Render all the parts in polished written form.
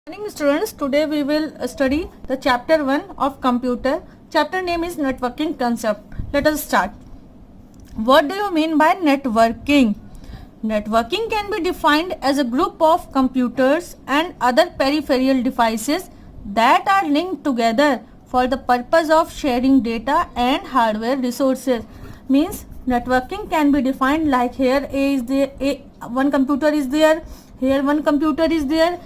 Morning students, today we will study the chapter 1 of computer. Chapter name is networking concept. Let us start. What do you mean by networking? Networking can be defined as a group of computers and other peripheral devices that are linked together for the purpose of sharing data and hardware resources. Means networking can be defined like here one computer is there, here one computer is there.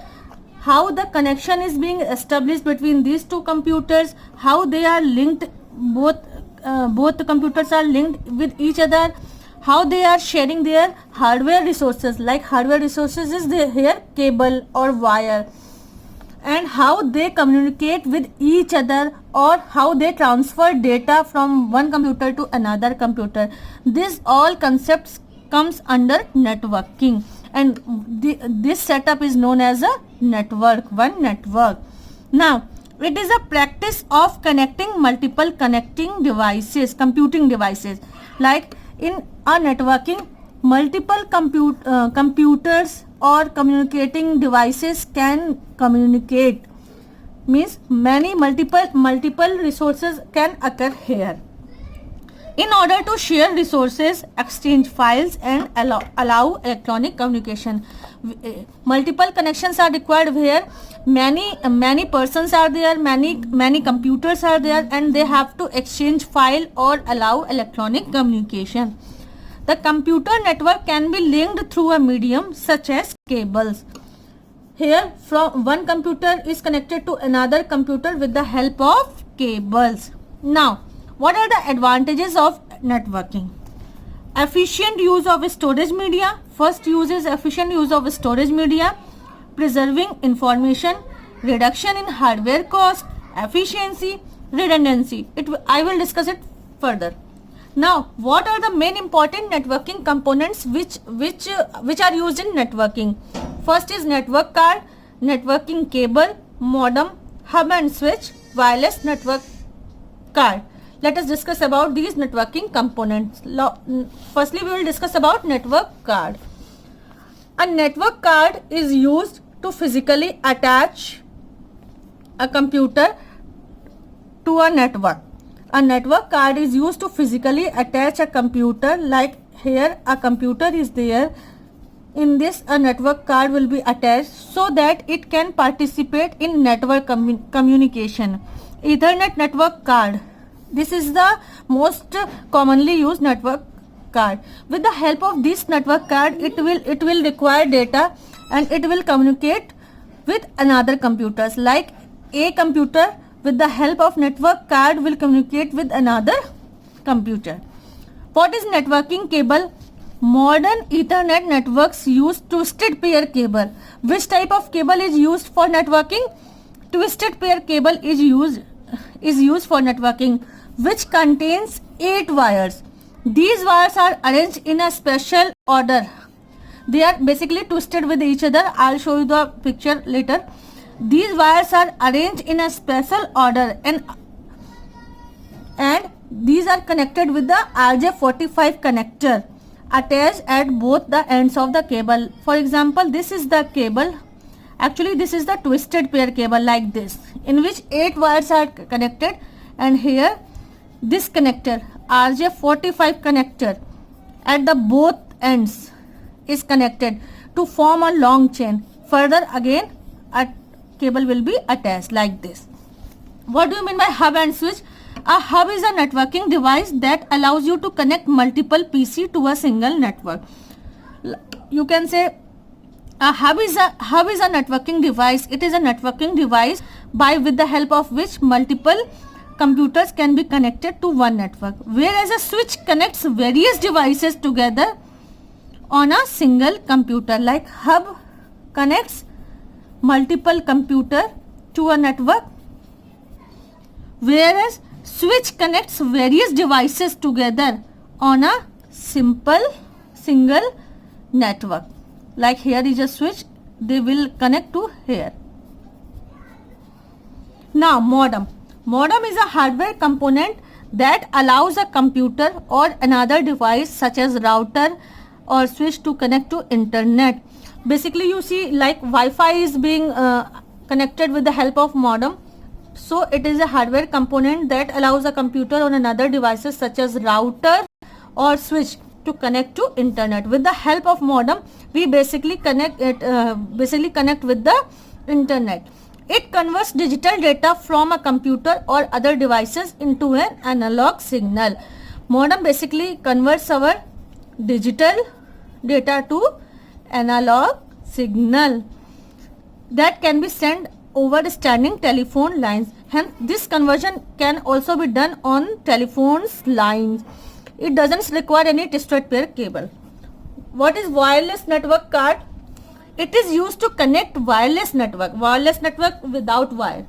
How the connection is being established between these two computers, how they are linked, both the computers are linked with each other, how they are sharing their hardware resources, like hardware resources is here cable or wire, and how they communicate with each other or how they transfer data from one computer to another computer. This all concepts comes under networking, and this setup is known as a one network. Now it is a practice of connecting multiple computing devices. Like in a networking, multiple computers or communicating devices can communicate. Means multiple resources can occur here. In order to share resources, exchange files and allow electronic communication, multiple connections are required where many persons are there, many computers are there, and they have to exchange file or allow electronic communication. The computer network can be linked through a medium such as cables. Here from one computer is connected to another computer with the help of cables. Now, what are the advantages of networking? Efficient use of storage media. First use is efficient use of storage media, preserving information, reduction in hardware cost, efficiency, redundancy. I will discuss it further. Now, what are the main important networking components which are used in networking? First is network card, networking cable, modem, hub and switch, wireless network card. Let us discuss about these networking components. Firstly, we will discuss about network card. A network card is used to physically attach a computer to a network. A network card is used to physically attach a computer, like here a computer is there. In this, a network card will be attached so that it can participate in network communication. Ethernet network card. This is the most commonly used network card. With the help of this network card, it will require data and it will communicate with another computers. Like a computer with the help of network card will communicate with another computer. What is networking cable? Modern Ethernet networks use twisted pair cable. Which type of cable is used for networking? Twisted pair cable is used for networking, which contains 8 wires. These wires are arranged in a special order. They are basically twisted with each other. I'll show you the picture later. These wires are arranged in a special order and these are connected with the RJ45 connector attached at both the ends of the cable. For example, this is the cable. Actually, this is the twisted pair cable like this, in which 8 wires are connected, and here this connector, RJ45 connector, at the both ends is connected to form a long chain. Further again, a cable will be attached like this. What do you mean by hub and switch? A hub is a networking device that allows you to connect multiple PC to a single network. You can say a hub is a networking device. It is a networking device with the help of which multiple computers can be connected to one network, whereas a switch connects various devices together on a single computer. Like hub connects multiple computer to a network, whereas switch connects various devices together on a single network. Like here is a switch, they will connect to here. Now modem. Modem is a hardware component that allows a computer or another device such as router or switch to connect to internet. Basically, you see, like Wi-Fi is being connected with the help of modem. So it is a hardware component that allows a computer on another devices such as router or switch to connect to internet. With the help of modem, we basically connect with the internet. It converts digital data from a computer or other devices into an analog signal. Modem basically converts our digital data to analog signal that can be sent over standing telephone lines. Hence, this conversion can also be done on telephones lines. It doesn't require any straight pair cable. What is wireless network card? It is used to connect wireless network without wire.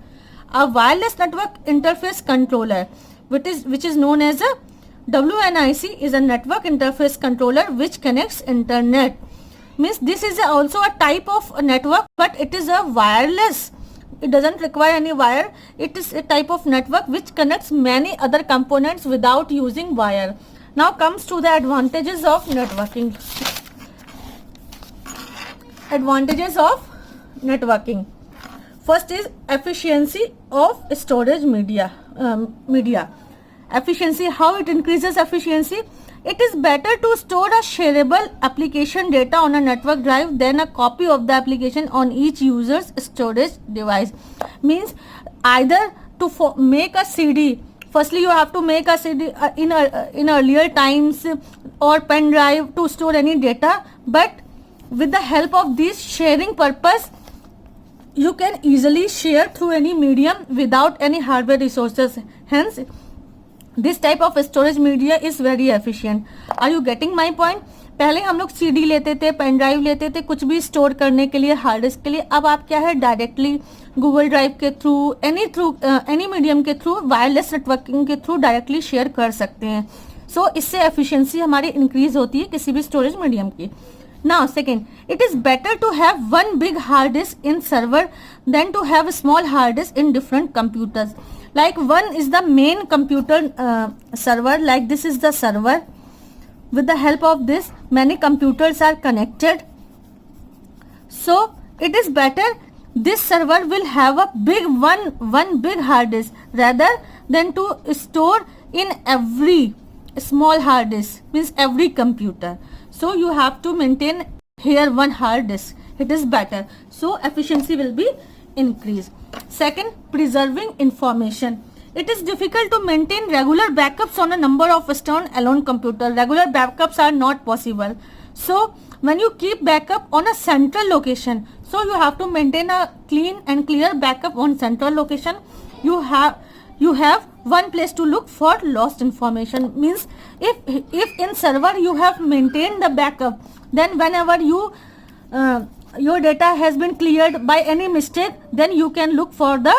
A wireless network interface controller, which is known as a WNIC, is a network interface controller which connects internet. Means this is also a type of a network, but it is a wireless. It doesn't require any wire. It is a type of network which connects many other components without using wire. Now comes to the advantages of networking. Advantages of networking. First is efficiency of storage media. Efficiency, how it increases efficiency? It is better to store a shareable application data on a network drive than a copy of the application on each user's storage device. Means either to make a CD, firstly you have to make a CD in earlier times, or pen drive to store any data, but with the help of this sharing purpose, you can easily share through any medium without any hardware resources. Hence, this type of storage media is very efficient. Are you getting my point? पहले हम लोग CD लेते थे, pen drive लेते थे कुछ भी store करने के लिए, हार्ड डिस्क के लिए. अब आप क्या है, डायरेक्टली गूगल ड्राइव के थ्रू, एनी मीडियम के थ्रू, वायरलेस नेटवर्किंग के थ्रू डायरेक्टली शेयर कर सकते हैं. सो इससे एफिशिएंसी हमारी इंक्रीज होती है किसी भी स्टोरेज मीडियम की. Now second, it is better to have one big hard disk in server than to have a small hard disk in different computers. Like one is the main computer server, like this is the server. With the help of this, many computers are connected. So it is better this server will have a big one big hard disk rather than to store in every small hard disk, means every computer. So you have to maintain here one hard disk. It is better. So efficiency will be increased. Second, preserving information. It is difficult to maintain regular backups on a number of stand-alone computer. Regular backups are not possible. So when you keep backup on a central location, so you have to maintain a clean and clear backup on central location. You have one place to look for lost information. Means if in server you have maintained the backup, then whenever your data has been cleared by any mistake, then you can look for the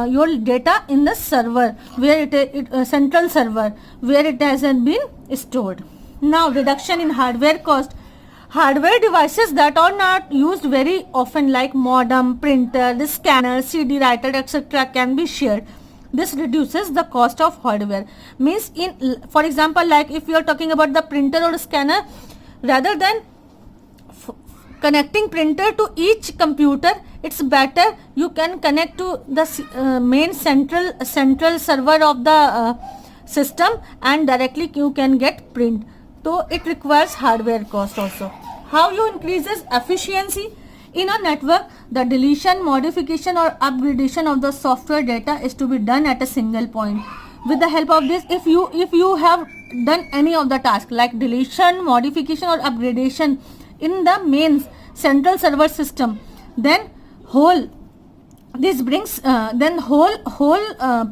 your data in the server where central server where it hasn't been stored. Now reduction in hardware cost. Hardware devices that are not used very often like modem, printer, the scanner, CD writer, etc. can be shared. This reduces the cost of hardware. Means for example, like if you are talking about the printer or scanner, rather than connecting printer to each computer, it's better you can connect to the main central server of the system and directly you can get print. So it requires hardware cost also. How you increases efficiency? In a network, the deletion, modification or upgradation of the software data is to be done at a single point. With the help of this, if you have done any of the task like deletion, modification or upgradation in the main central server system, then whole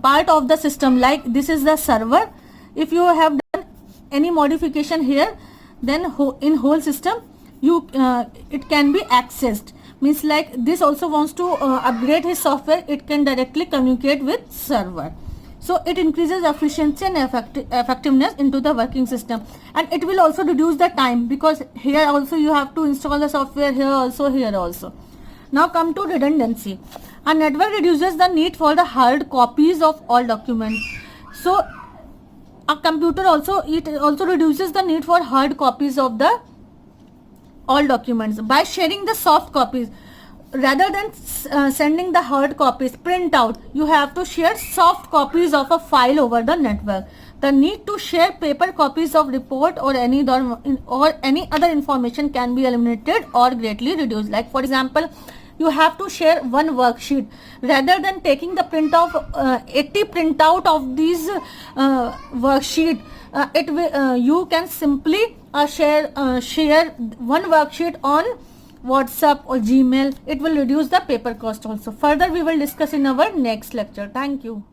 part of the system, like this is the server. If you have done any modification here, then in whole system it can be accessed. Means like this also wants to upgrade his software, it can directly communicate with server. So it increases efficiency and effectiveness into the working system, and it will also reduce the time because here also you have to install the software, here also. Now come to redundancy. A network reduces the need for the hard copies of all documents. So a computer also reduces the need for hard copies of the all documents by sharing the soft copies. rather than sending the hard copies, print out, you have to share soft copies of a file over the network. The need to share paper copies of report or any other information can be eliminated or greatly reduced. Like for example, you have to share one worksheet, rather than taking the 80 printout of these worksheet. You can simply share one worksheet on WhatsApp or Gmail. It will reduce the paper cost also. Further we will discuss in our next lecture. Thank you.